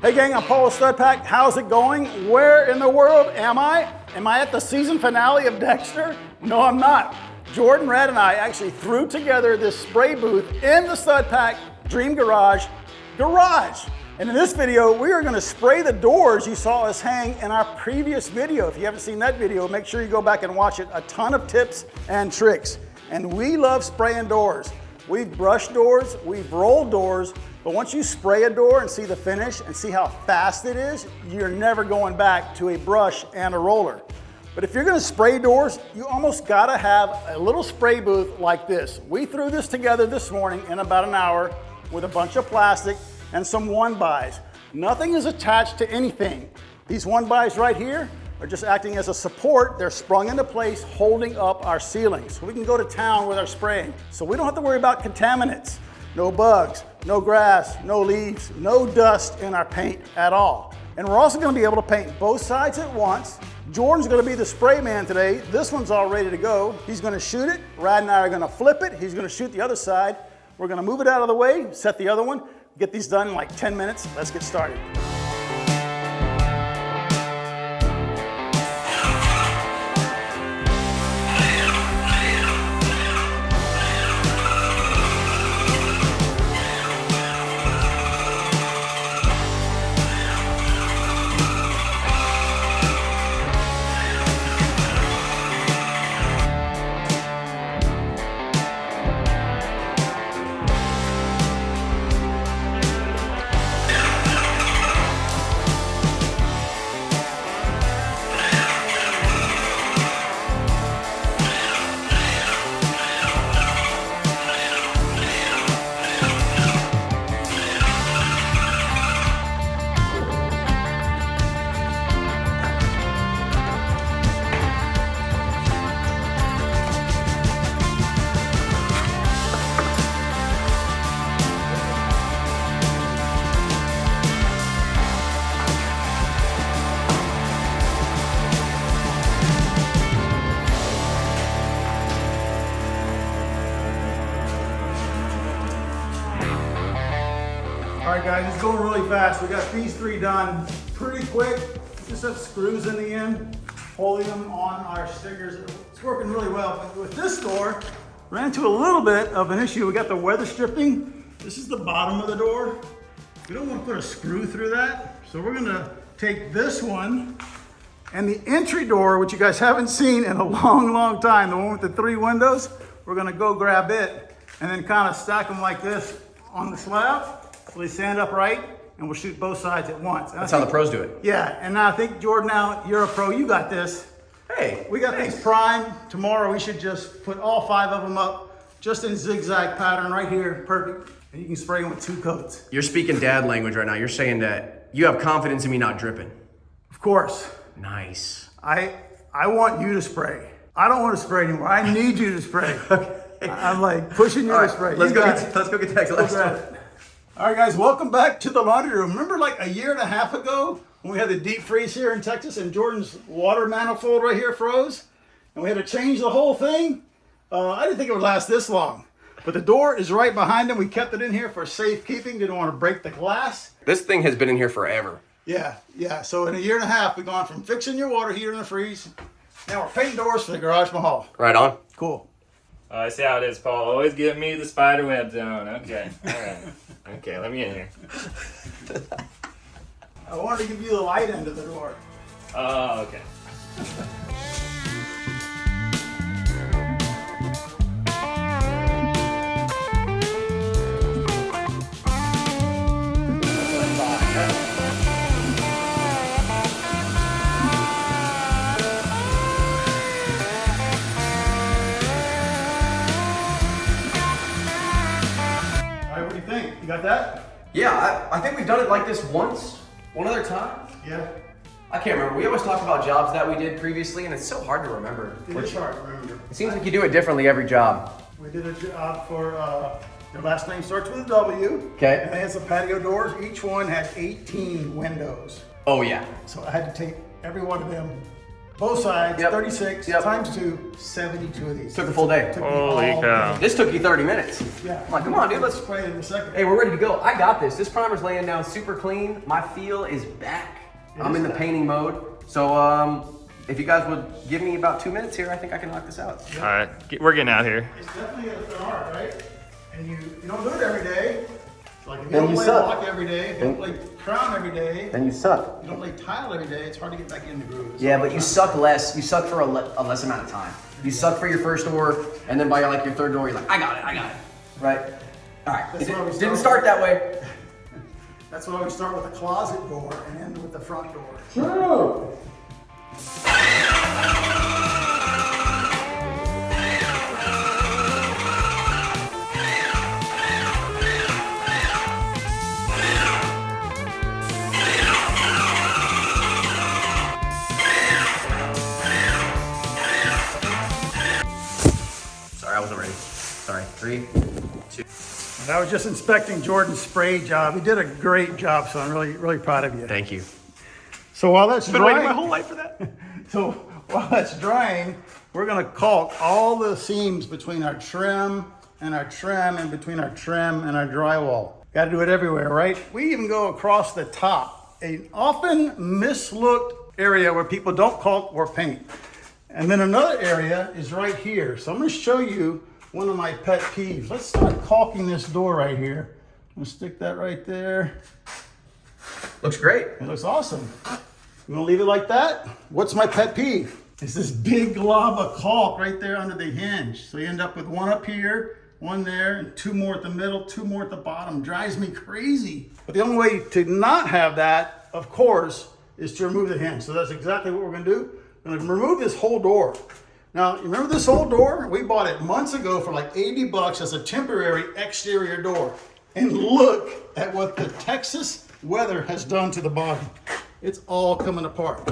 Hey gang, I'm Paul with Stud Pack. How's it going? Where in the world am I? Am I at the season finale of Dexter? No, I'm not. Jordan, Red, and I actually threw together this spray booth in the Stud Pack Dream Garage. And in this video, we are gonna spray the doors you saw us hang in our previous video. If you haven't seen that video, make sure you go back and watch it. A ton of tips and tricks. And we love spraying doors. We've brushed doors, we've rolled doors, but once you spray a door and see the finish and see how fast it is, you're never going back to a brush and a roller. But if you're gonna spray doors, you almost gotta have a little spray booth like this. We threw this together this morning in about an hour with a bunch of plastic and some 1-bys. Nothing is attached to anything. These 1-bys right here are just acting as a support. They're sprung into place, holding up our ceilings. So we can go to town with our spraying. So we don't have to worry about contaminants. No bugs, no grass, no leaves, no dust in our paint at all. And we're also gonna be able to paint both sides at once. Jordan's gonna be the spray man today. This one's all ready to go. He's gonna shoot it. Rad and I are gonna flip it. He's gonna shoot the other side. We're gonna move it out of the way, set the other one, get these done in like 10 minutes. Let's get started. All right guys, it's going really fast. We got these 3 done pretty quick. Just have screws in the end, holding them on our stickers. It's working really well. But with this door, ran into a little bit of an issue. We got the weather stripping. This is the bottom of the door. We don't want to put a screw through that. So we're gonna take this one and the entry door, which you guys haven't seen in a long time, the one with the 3 windows, we're gonna go grab it and then kind of stack them like this on the slab. So they stand up right, and we'll shoot both sides at once. That's how the pros do it. Yeah, and now I think, Jordan, now you're a pro, you got this. Hey, we got these primed. Tomorrow we should just put all 5 of them up, just in zigzag pattern right here, perfect. And you can spray them with 2 coats. You're speaking dad language right now. You're saying that you have confidence in me not dripping. Of course. Nice. I want you to spray. I don't want to spray anymore. I need you to spray. Okay. I'm like pushing you to spray. Let's go get Tex. All right, guys, welcome back to the laundry room. Remember like a year and a half ago when we had the deep freeze here in Texas and Jordan's water manifold right here froze? And we had to change the whole thing? I didn't think it would last this long. But the door is right behind him. We kept it in here for safekeeping. Didn't want to break the glass. This thing has been in here forever. Yeah. So in a year and a half, we've gone from fixing your water heater in the freeze. Now we're painting doors for the garage mahal. Right on. Cool. I see how it is, Paul. Always give me the spider web zone. Okay. All right. Okay, let me in here. I wanted to give you the light end of the door. Oh, okay. You got that? Yeah, I think we've done it like this one other time. Yeah. I can't remember. We always talked about jobs that we did previously, and it's so hard to remember. It is hard to remember. It seems like you do it differently every job. We did a job for, their last name starts with a W. Okay. And they had some patio doors. Each one had 18 windows. Oh, yeah. So I had to take every one of them Both sides, Yep. 36 Yep. times 2, 72 of these. Took the full day. Took me Holy all cow. day. This took you 30 minutes. Yeah. I'm like, come on, dude, let's spray it in a second. Hey, we're ready to go. I got this. This primer's laying down super clean. My feel is back. I'm in the painting mode. So if you guys would give me about 2 minutes here, I think I can knock this out. All right, we're getting out here. It's definitely an art, right? And you don't do it every day. Like if you Then don't you play suck. block every day, if you don't play crown every day, Then you suck. you don't play tile every day, it's hard to get back in the groove. Yeah, but you suck less. You suck for a less amount of time. You suck for your first door, and then by like your third door, you're like, I got it. Right? All right. That's why we Didn't start that way. That's why we start with the closet door and end with the front door. True. Sorry, I wasn't ready. Sorry. 3, 2. And I was just inspecting Jordan's spray job. He did a great job, so I'm really proud of you. Thank you. So while that's Been waiting drying, my whole life for that. so while that's drying, we're gonna caulk all the seams between our trim and our trim and between our trim and our drywall. Got to do it everywhere, right? We even go across the top, an often mislooked area where people don't caulk or paint. And then another area is right here. So I'm gonna show you one of my pet peeves. Let's start caulking this door right here. I'm gonna stick that right there. Looks great. It looks awesome. You wanna leave it like that? What's my pet peeve? It's this big glob of caulk right there under the hinge. So you end up with one up here, one there, and 2 more at the middle, 2 more at the bottom. Drives me crazy. But the only way to not have that, of course, is to remove the hinge. So that's exactly what we're gonna do. We're gonna remove this whole door. Now, you remember this whole door? We bought it months ago for like 80 bucks as a temporary exterior door. And look at what the Texas weather has done to the bottom. It's all coming apart.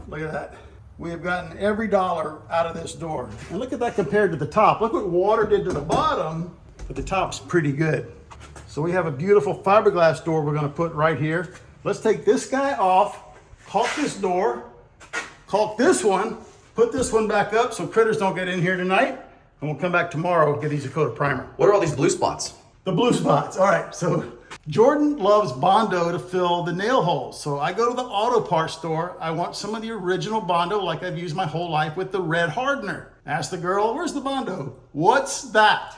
Look at that. We have gotten every dollar out of this door. And look at that compared to the top. Look what water did to the bottom, but the top's pretty good. So we have a beautiful fiberglass door we're gonna put right here. Let's take this guy off, caulk this door, caulk this one, put this one back up so critters don't get in here tonight, and we'll come back tomorrow and give these a coat of primer. What are all these blue spots? The blue spots. All right, so Jordan loves Bondo to fill the nail holes. So I go to the auto parts store. I want some of the original Bondo like I've used my whole life with the red hardener. Ask the girl, where's the Bondo? What's that?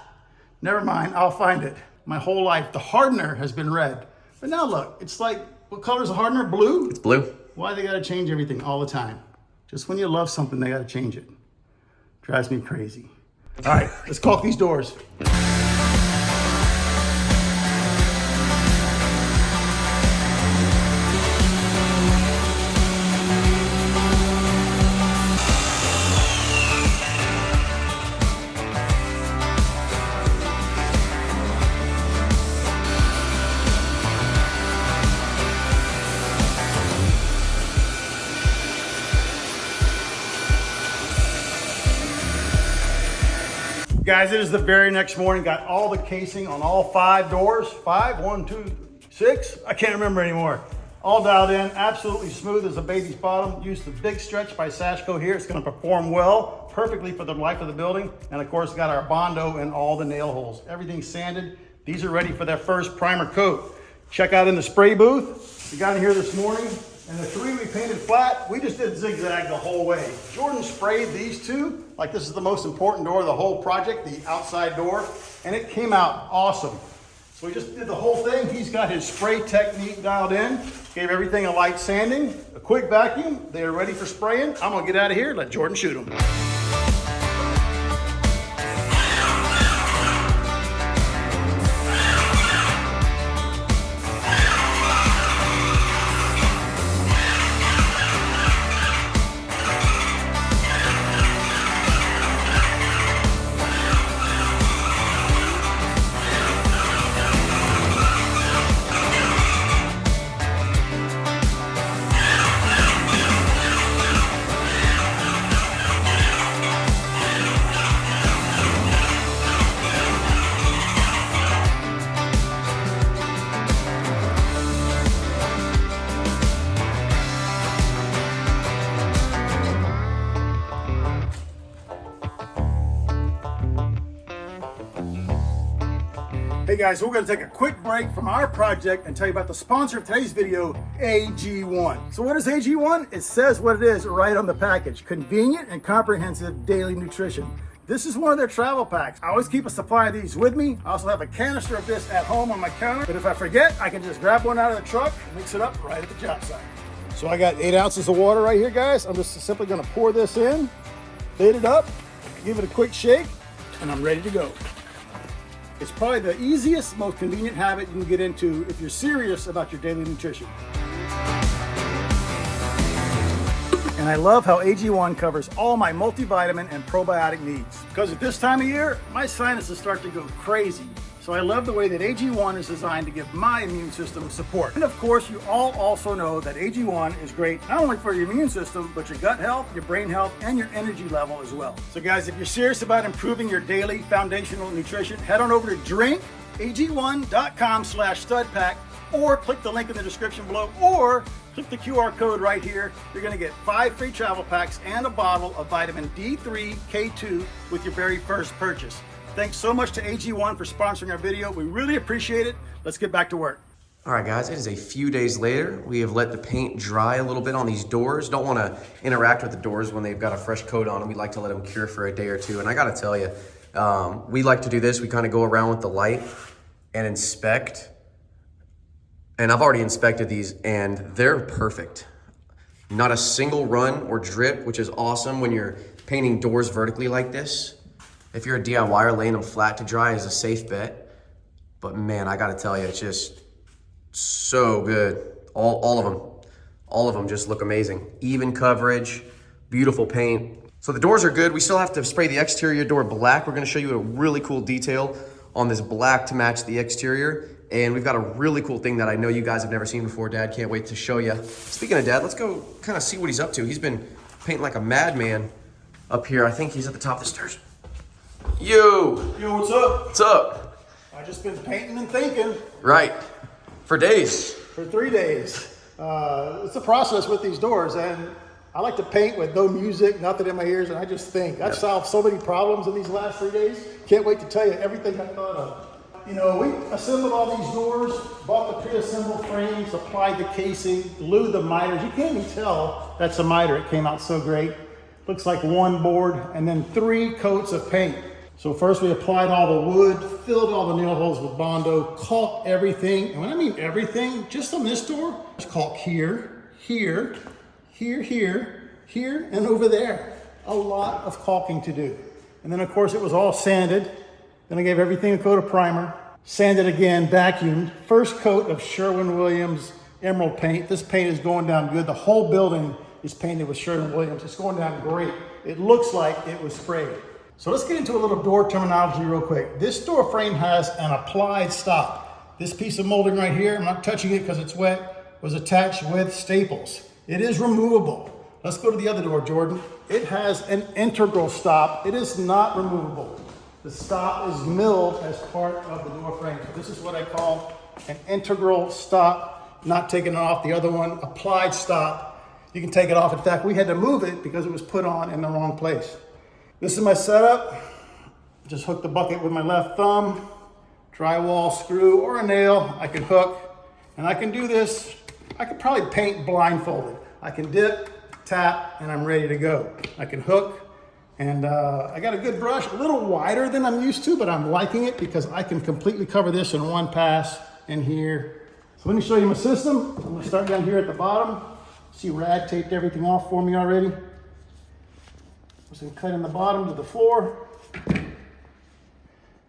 Never mind, I'll find it. My whole life, the hardener has been red. But now look, it's like, what color is the hardener? Blue? It's blue. Why they gotta change everything all the time? Just when you love something, they gotta change it. Drives me crazy. All right, let's caulk these doors. Guys, it is the very next morning. Got all the casing on all 5 doors. 5, 1, 2, 6. I can't remember anymore. All dialed in, absolutely smooth as a baby's bottom. Used the big stretch by Sashco here. It's gonna perform well, perfectly for the life of the building. And of course, got our Bondo in all the nail holes. Everything's sanded. These are ready for their first primer coat. Check out in the spray booth. We got in here this morning, and the 3 we painted flat, we just did zigzag the whole way. Jordan sprayed these 2, like this is the most important door of the whole project, the outside door, and it came out awesome. So we just did the whole thing. He's got his spray technique dialed in, gave everything a light sanding, a quick vacuum. They are ready for spraying. I'm gonna get out of here and let Jordan shoot them. guys, we're going to take a quick break from our project and tell you about the sponsor of today's video, AG1. So what is AG1? It says what it is right on the package. Convenient and comprehensive daily nutrition. This is one of their travel packs. I always keep a supply of these with me. I also have a canister of this at home on my counter, but if I forget, I can just grab one out of the truck and mix it up right at the job site. So I got 8 ounces of water right here, guys. I'm just simply gonna pour this in, lid it up, give it a quick shake, and I'm ready to go. It's probably the easiest, most convenient habit you can get into if you're serious about your daily nutrition. And I love how AG1 covers all my multivitamin and probiotic needs. Because at this time of year, my sinuses start to go crazy. So I love the way that AG1 is designed to give my immune system support. And of course, you all also know that AG1 is great not only for your immune system, but your gut health, your brain health, and your energy level as well. So guys, if you're serious about improving your daily foundational nutrition, head on over to drinkag1.com/studpack, or click the link in the description below, or click the QR code right here. You're gonna get 5 free travel packs and a bottle of vitamin D3, K2 with your very first purchase. Thanks so much to AG1 for sponsoring our video. We really appreciate it. Let's get back to work. All right, guys, it is a few days later. We have let the paint dry a little bit on these doors. Don't want to interact with the doors when they've got a fresh coat on them. We like to let them cure for a day or two. And I got to tell you, we like to do this. We kind of go around with the light and inspect. And I've already inspected these, and they're perfect. Not a single run or drip, which is awesome when you're painting doors vertically like this. If you're a DIYer, laying them flat to dry is a safe bet. But man, I gotta tell you, it's just so good. All of them just look amazing. Even coverage, beautiful paint. So the doors are good. We still have to spray the exterior door black. We're gonna show you a really cool detail on this black to match the exterior. And we've got a really cool thing that I know you guys have never seen before. Dad, can't wait to show you. Speaking of Dad, let's go kind of see what he's up to. He's been painting like a madman up here. I think he's at the top of the stairs. Yo, what's up? What's up? I just been painting and thinking. Right, for days. For 3 days. It's a process with these doors, and I like to paint with no music, nothing in my ears, and I just think. I've solved so many problems in these last 3 days. Can't wait to tell you everything I thought of. You know, we assembled all these doors, bought the pre-assembled frames, applied the casing, glued the miters. You can't even tell that's a miter. It came out so great. Looks like one board, and then 3 coats of paint. So first we applied all the wood, filled all the nail holes with Bondo, caulked everything. And when I mean everything, just on this door, there's caulk here, here, here, here, here, and over there. A lot of caulking to do. And then of course it was all sanded. Then I gave everything a coat of primer, sanded again, vacuumed. First coat of Sherwin-Williams emerald paint. This paint is going down good. The whole building is painted with Sherwin-Williams. It's going down great. It looks like it was sprayed. So let's get into a little door terminology real quick. This door frame has an applied stop. This piece of molding right here, I'm not touching it because it's wet, was attached with staples. It is removable. Let's go to the other door, Jordan. It has an integral stop. It is not removable. The stop is milled as part of the door frame. So this is what I call an integral stop, not taking it off. The other one, applied stop. You can take it off. In fact, we had to move it because it was put on in the wrong place. This is my setup. Just hook the bucket with my left thumb, drywall screw or a nail. I can hook, and I can do this. I could probably paint blindfolded. I can dip, tap, and I'm ready to go. I can hook, and I got a good brush, a little wider than I'm used to, but I'm liking it because I can completely cover this in one pass in here. So let me show you my system. I'm gonna start down here at the bottom. See, Rad taped everything off for me already. So I'm cutting the bottom to the floor.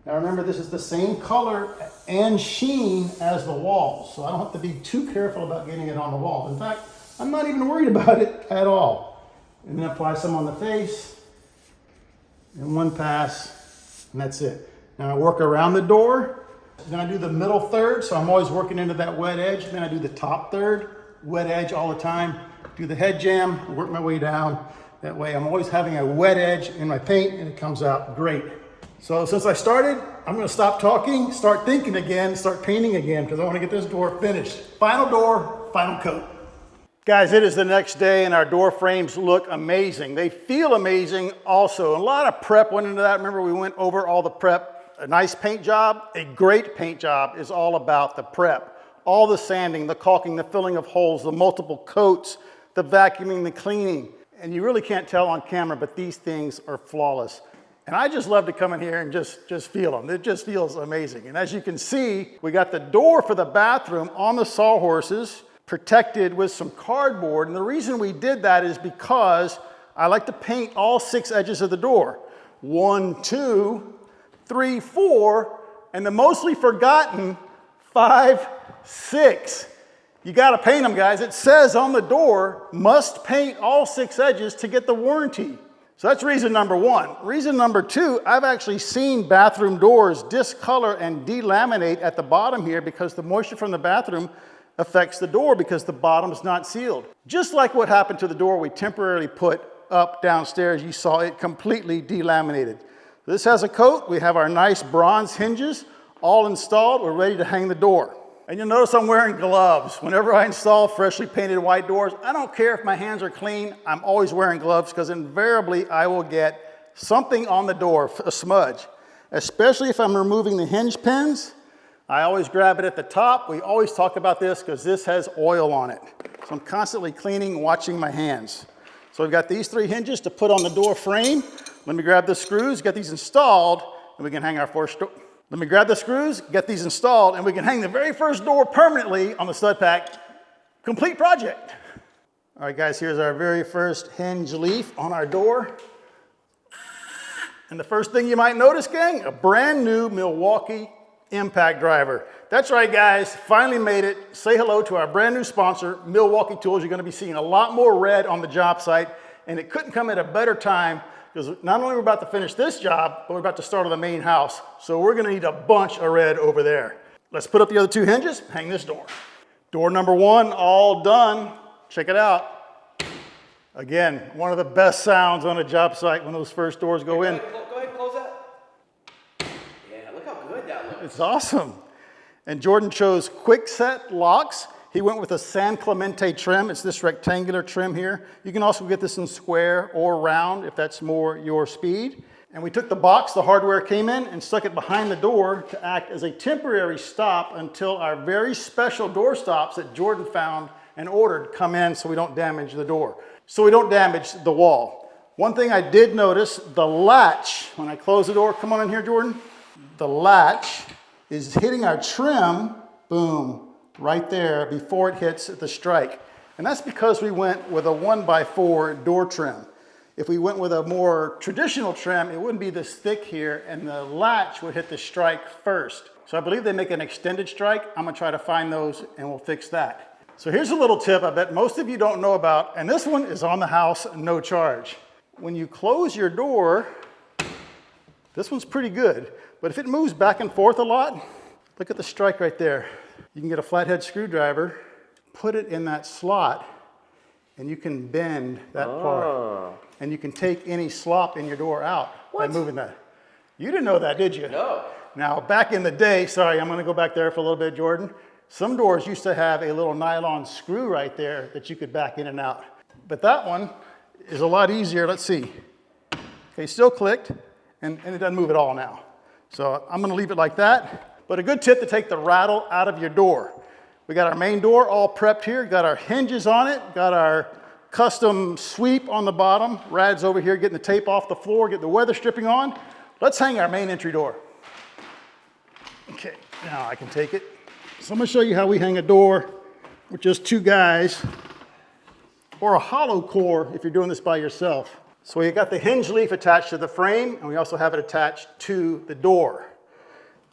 Now remember, this is the same color and sheen as the walls, so I don't have to be too careful about getting it on the wall. In fact, I'm not even worried about it at all. And then apply some on the face in one pass, and that's it. Now I work around the door. Then I do the middle third, so I'm always working into that wet edge. Then I do the top third, wet edge all the time. Do the head jam, work my way down. That way I'm always having a wet edge in my paint, and it comes out great. So since I started, I'm gonna stop talking, start thinking again, start painting again, because I wanna get this door finished. Final door, final coat. Guys, it is the next day, and our door frames look amazing. They feel amazing also. A lot of prep went into that. Remember, we went over all the prep A nice paint job, a great paint job is all about the prep. All the sanding, the caulking, the filling of holes, the multiple coats, the vacuuming, the cleaning. And you really can't tell on camera, but these things are flawless. And I just love to come in here and just feel them. It just feels amazing. And as you can see, we got the door for the bathroom on the sawhorses, protected with some cardboard. And the reason we did that is because I like to paint all 6 edges of the door. 1, 2, 3, 4, and the mostly forgotten 5, 6. You got to paint them, guys. It says on the door, must paint all 6 edges to get the warranty. So that's reason number 1. Reason number 2, I've actually seen bathroom doors discolor and delaminate at the bottom here because the moisture from the bathroom affects the door because the bottom is not sealed. Just like what happened to the door we temporarily put up downstairs, you saw it completely delaminated. This has a coat. We have our nice bronze hinges all installed. We're ready to hang the door. And you'll notice I'm wearing gloves. Whenever I install freshly painted white doors, I don't care if my hands are clean, I'm always wearing gloves because invariably I will get something on the door, a smudge. Especially if I'm removing the hinge pins, I always grab it at the top. We always talk about this because this has oil on it. So I'm constantly cleaning, watching my hands. So we've got these 3 hinges to put on the door frame. Let me grab the screws, get these installed, and we can hang our first door. Let me grab the screws, get these installed, and we can hang the very first door permanently on the stud pack. Complete project. All right, guys, here's our very first hinge leaf on our door. And the first thing you might notice, gang, a brand new Milwaukee impact driver. That's right, guys, finally made it. Say hello to our brand new sponsor, Milwaukee Tools. You're gonna be seeing a lot more red on the job site, and it couldn't come at a better time because not only are we about to finish this job, but we're about to start on the main house. So we're gonna need a bunch of red over there. Let's put up the other 2 hinges, hang this door. Door number 1, all done. Check it out. Again, one of the best sounds on a job site when those first doors go in. Go ahead and close that. Yeah, look how good that looks. It's awesome. And Jordan chose quick set locks. He went with a San Clemente trim. It's this rectangular trim here. You can also get this in square or round if that's more your speed. And we took the box the hardware came in and stuck it behind the door to act as a temporary stop until our very special door stops that Jordan found and ordered come in so we don't damage the door. So we don't damage the wall. One thing I did notice, the latch, when I close the door, come on in here, Jordan. The latch is hitting our trim, boom, right there before it hits the strike. And that's because we went with a 1x4 door trim. If we went with a more traditional trim, it wouldn't be this thick here and the latch would hit the strike first. So I believe they make an extended strike. I'm gonna try to find those and we'll fix that. So here's a little tip I bet most of you don't know about, and this one is on the house, no charge. When you close your door, this one's pretty good, but if it moves back and forth a lot, look at the strike right there. You can get a flathead screwdriver, put it in that slot, and you can bend that part. And you can take any slop in your door out by moving that. You didn't know that, did you? No. Now, back in the day, sorry, I'm gonna go back there for a little bit, Jordan. Some doors used to have a little nylon screw right there that you could back in and out. But that one is a lot easier. Let's see. Okay, still clicked, and it doesn't move at all now. So I'm gonna leave it like that. But a good tip to take the rattle out of your door. We got our main door all prepped here, got our hinges on it, got our custom sweep on the bottom. Rad's over here getting the tape off the floor, getting the weather stripping on. Let's hang our main entry door. Okay, now I can take it. So I'm gonna show you how we hang a door with just 2 guys, or a hollow core if you're doing this by yourself. So we got the hinge leaf attached to the frame, and we also have it attached to the door.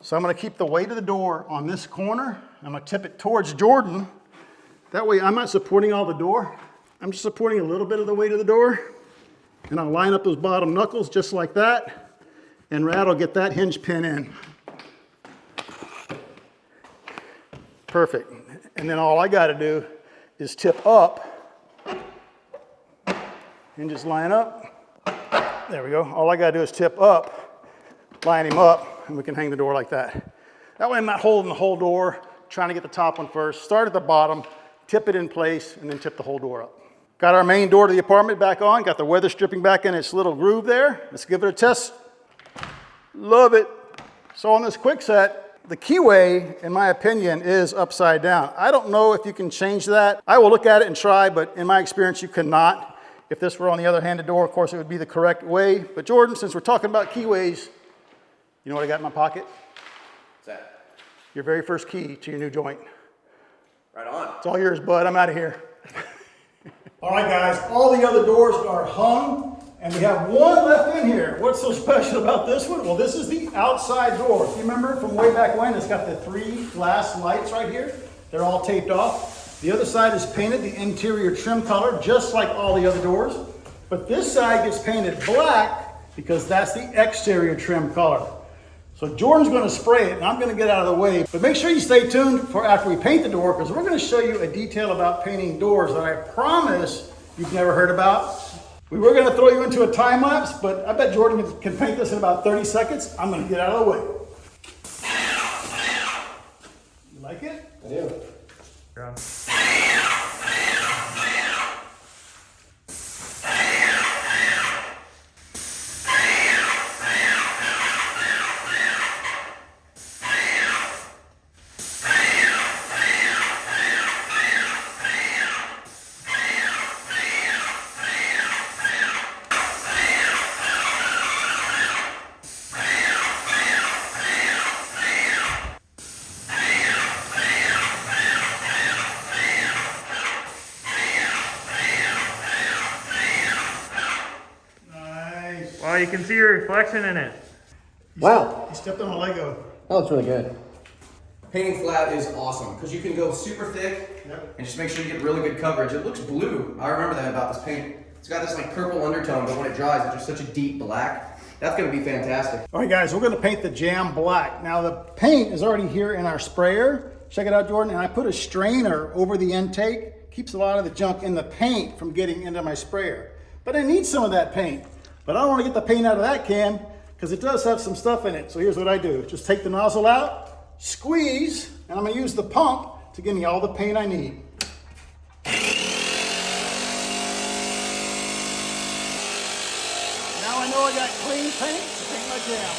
So I'm gonna keep the weight of the door on this corner. I'm gonna tip it towards Jordan. That way I'm not supporting all the door. I'm just supporting a little bit of the weight of the door. And I'll line up those bottom knuckles just like that. And Rad will get that hinge pin in. Perfect. And then all I gotta do is tip up. Hinges line up. There we go. All I gotta do is tip up, line him up, and we can hang the door like that. That way I'm not holding the whole door, trying to get the top one first. Start at the bottom, tip it in place, and then tip the whole door up. Got our main door to the apartment back on, got the weather stripping back in its little groove there. Let's give it a test. Love it. So on this quick set, the keyway, in my opinion, is upside down. I don't know if you can change that. I will look at it and try, but in my experience, you cannot. If this were on the other handed door, of course, it would be the correct way. But Jordan, since we're talking about keyways, you know what I got in my pocket? What's that? Your very first key to your new joint. Right on. It's all yours, bud. I'm out of here. All right, guys, all the other doors are hung, and we have one left in here. What's so special about this one? Well, this is the outside door. If you remember from way back when, it's got the 3 glass lights right here. They're all taped off. The other side is painted the interior trim color, just like all the other doors. But this side gets painted black because that's the exterior trim color. So Jordan's gonna spray it and I'm gonna get out of the way. But make sure you stay tuned for after we paint the door, because we're gonna show you a detail about painting doors that I promise you've never heard about. We were gonna throw you into a time lapse, but I bet Jordan can paint this in about 30 seconds. I'm gonna get out of the way. You like it? I do. Yeah. Well, you can see your reflection in it. Wow. You stepped on a Lego. That looks really good. Painting flat is awesome because you can go super thick and just make sure you get really good coverage. It looks blue. I remember that about this paint. It's got this like purple undertone, but when it dries, it's just such a deep black. That's gonna be fantastic. All right, guys, we're gonna paint the jam black. Now the paint is already here in our sprayer. Check it out, Jordan. And I put a strainer over the intake. Keeps a lot of the junk in the paint from getting into my sprayer. But I need some of that paint. But I don't want to get the paint out of that can because it does have some stuff in it. So here's what I do. Just take the nozzle out, squeeze, and I'm going to use the pump to give me all the paint I need. Now I know I got clean paint to paint my jam.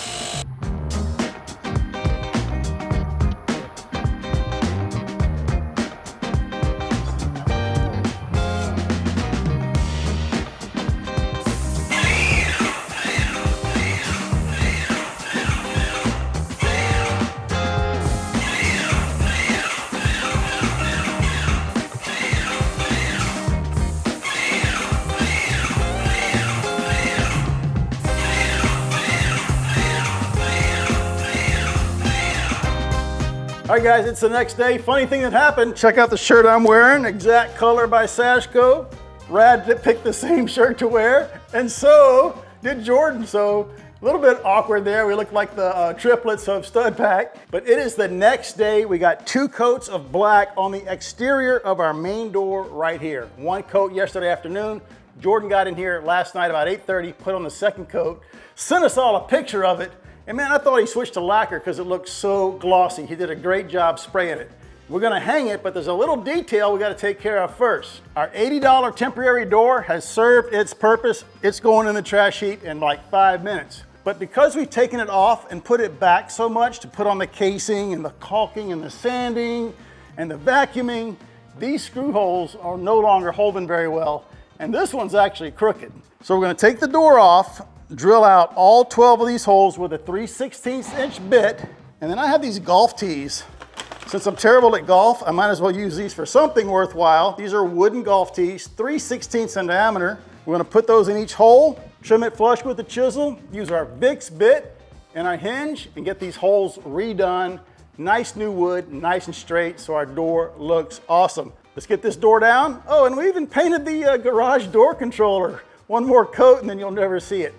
All right, guys, it's the next day. Funny thing that happened, check out the shirt I'm wearing, exact color by Sashko. Rad picked the same shirt to wear, and so did Jordan. So a little bit awkward there. We look like the triplets of Stud Pack, but it is the next day. We got 2 coats of black on the exterior of our main door right here. 1 coat yesterday afternoon. Jordan got in here last night about 8:30, put on the 2nd coat, sent us all a picture of it. And man, I thought he switched to lacquer because it looked so glossy. He did a great job spraying it. We're gonna hang it, but there's a little detail we gotta take care of first. Our $80 temporary door has served its purpose. It's going in the trash heap in like 5 minutes. But because we've taken it off and put it back so much to put on the casing and the caulking and the sanding and the vacuuming, these screw holes are no longer holding very well. And this one's actually crooked. So we're gonna take the door off, drill out all 12 of these holes with a 3/16 inch bit. And then I have these golf tees. Since I'm terrible at golf, I might as well use these for something worthwhile. These are wooden golf tees, 3/16 in diameter. We're gonna put those in each hole, trim it flush with the chisel, use our Vicks bit and our hinge and get these holes redone. Nice new wood, nice and straight, so our door looks awesome. Let's get this door down. Oh, and we even painted the garage door controller. One more coat and then you'll never see it.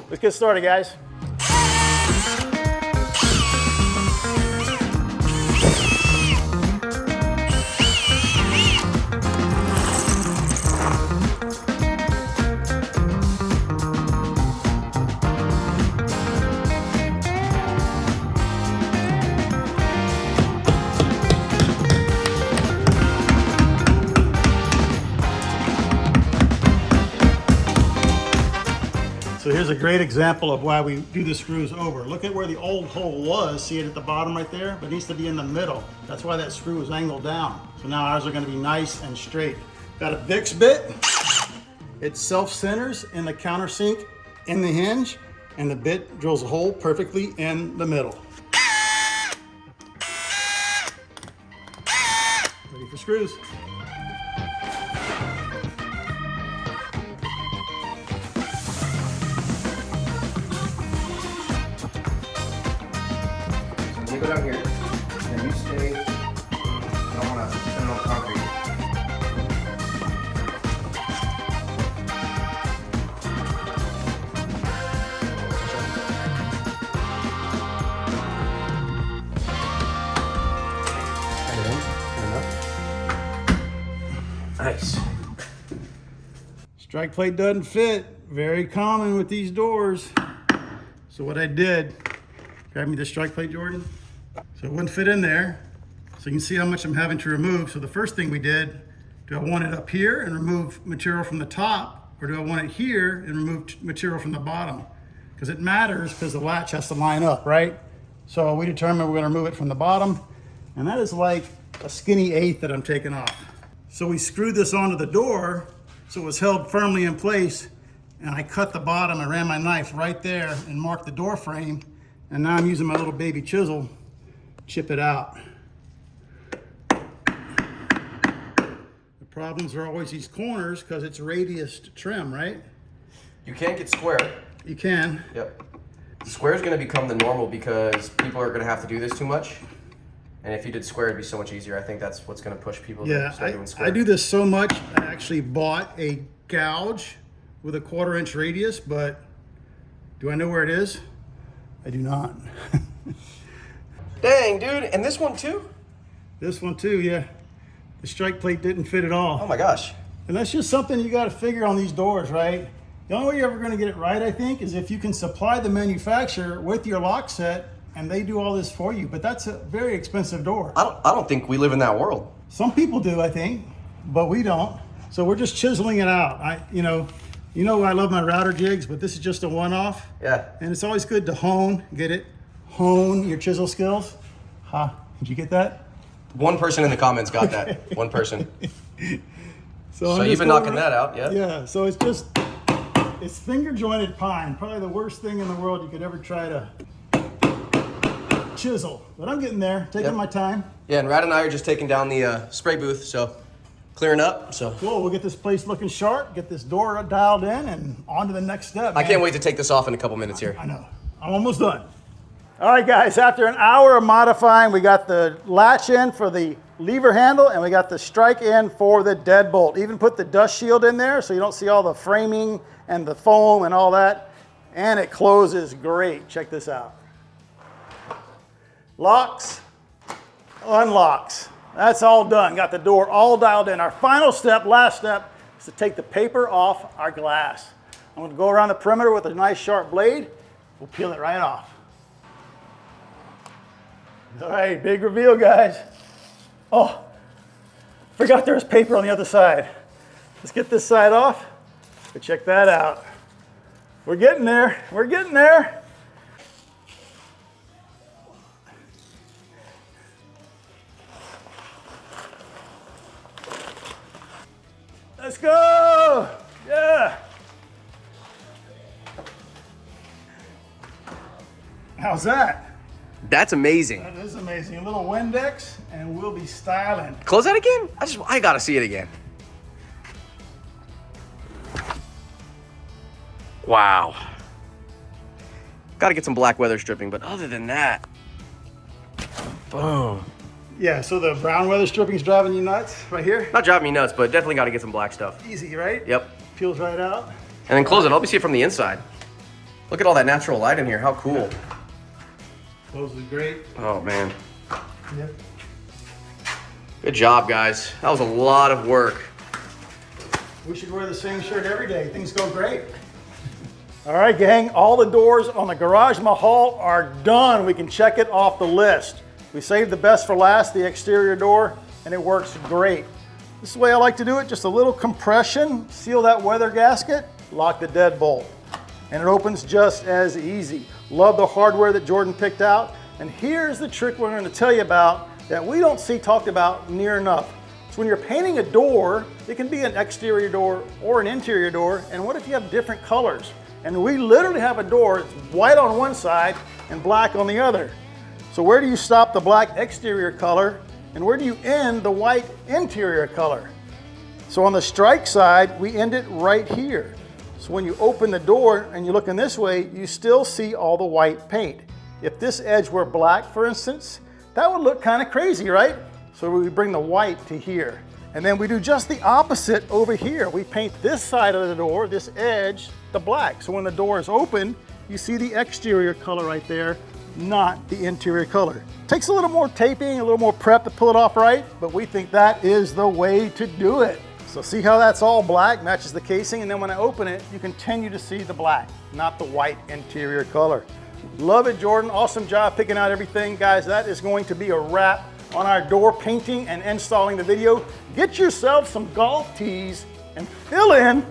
Let's get started, guys. So So here's a great example of why we do the screws over. Look at where the old hole was. See it at the bottom right there? But it needs to be in the middle. That's why that screw is angled down. So now ours are going to be nice and straight. Got a Vicks bit. It self-centers in the countersink in the hinge, and the bit drills a hole perfectly in the middle. Ready for screws. Let me go down here, and you stay. I don't want to spin on concrete. Nice. Strike plate doesn't fit. Very common with these doors. So what I did, grab me the strike plate, Jordan. So it wouldn't fit in there. So you can see how much I'm having to remove. So the first thing we did, do I want it up here and remove material from the top, or do I want it here and remove material from the bottom? Because it matters, because the latch has to line up, right? So we determined we're going to remove it from the bottom, and that is like a skinny eighth that I'm taking off. So we screwed this onto the door so it was held firmly in place, and I cut the bottom. I ran my knife right there and marked the door frame, and now I'm using my little baby chisel to chip it out. The problems are always these corners because it's radius to trim, right? You can't get square. You can. Yep. Square is going to become the normal because people are going to have to do this too much. And if you did square, it'd be so much easier. I think that's what's going to push people to start doing square. I do this so much, I actually bought a gouge with a 1/4 inch radius, but do I know where it is? I do not. Dang, dude. And this one too? This one too, yeah. The strike plate didn't fit at all. Oh my gosh. And that's just something you got to figure on these doors, right? The only way you're ever going to get it right, I think, is if you can supply the manufacturer with your lock set and they do all this for you. But that's a very expensive door. I don't think we live in that world. Some people do, I think, but we don't. So we're just chiseling it out. You know I love my router jigs, but this is just a one-off. Yeah. And it's always good to hone your chisel skills. Did you get that? One person in the comments got that. One person. So you've been knocking that out, yeah? Yeah, so it's finger jointed pine. Probably the worst thing in the world you could ever try to chisel. But I'm getting there, taking my time. Yeah, and Rad and I are just taking down the spray booth, so clearing up. So cool, we'll get this place looking sharp, get this door dialed in, and on to the next step. I can't wait to take this off in a couple minutes here. I know. I'm almost done. All right, guys, after an hour of modifying, we got the latch in for the lever handle, and we got the strike in for the deadbolt. Even put the dust shield in there so you don't see all the framing and the foam and all that. And it closes great. Check this out. Locks, unlocks. That's all done. Got the door all dialed in. Our final step, last step, is to take the paper off our glass. I'm going to go around the perimeter with a nice sharp blade. We'll peel it right off. All right, big reveal, guys. Oh, forgot there was paper on the other side. Let's get this side off. But check that out. We're getting there. We're getting there. Let's go. Yeah. How's that? That's amazing. That is amazing. A little Windex, and we'll be styling. Close that again? I gotta see it again. Wow. Gotta get some black weather stripping, but other than that, boom. Yeah, so the brown weather stripping's driving you nuts right here? Not driving me nuts, but definitely gotta get some black stuff. Easy, right? Yep. Peels right out. And then close it. Let me see it from the inside. Look at all that natural light in here. How cool. Closes great. Oh, man. Yep. Good job, guys. That was a lot of work. We should wear the same shirt every day. Things go great. All right, gang. All the doors on the Garage Mahal are done. We can check it off the list. We saved the best for last, the exterior door, and it works great. This is the way I like to do it. Just a little compression, seal that weather gasket, lock the deadbolt. and it opens just as easy. Love the hardware that Jordan picked out. And here's the trick we're going to tell you about that we don't see talked about near enough. So when you're painting a door, it can be an exterior door or an interior door. And what if you have different colors? And we literally have a door that's white on one side and black on the other. So where do you stop the black exterior color and where do you end the white interior color? So on the strike side, we end it right here. So when you open the door and you're looking this way, you still see all the white paint. If this edge were black, for instance, that would look kind of crazy, right? So we bring the white to here. And then we do just the opposite over here. We paint this side of the door, this edge, the black. So when the door is open, you see the exterior color right there, not the interior color. Takes a little more taping, a little more prep to pull it off right, but we think that is the way to do it. So see how that's all black, matches the casing, and then when I open it, you continue to see the black, not the white interior color. Love it, Jordan. Awesome job picking out everything. Guys, that is going to be a wrap on our door painting and installing the video. Get yourself some golf tees and fill in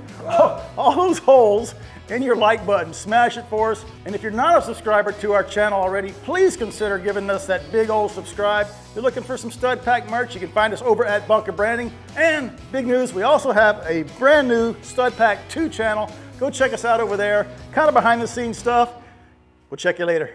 all those holes in your like button. Smash it for us. And if you're not a subscriber to our channel already, please consider giving us that big old subscribe. If you're looking for some Stud Pack merch, you can find us over at Bunker Branding. And big news, we also have a brand new Stud Pack 2 channel. Go check us out over there. Kind of behind the scenes stuff. We'll check you later.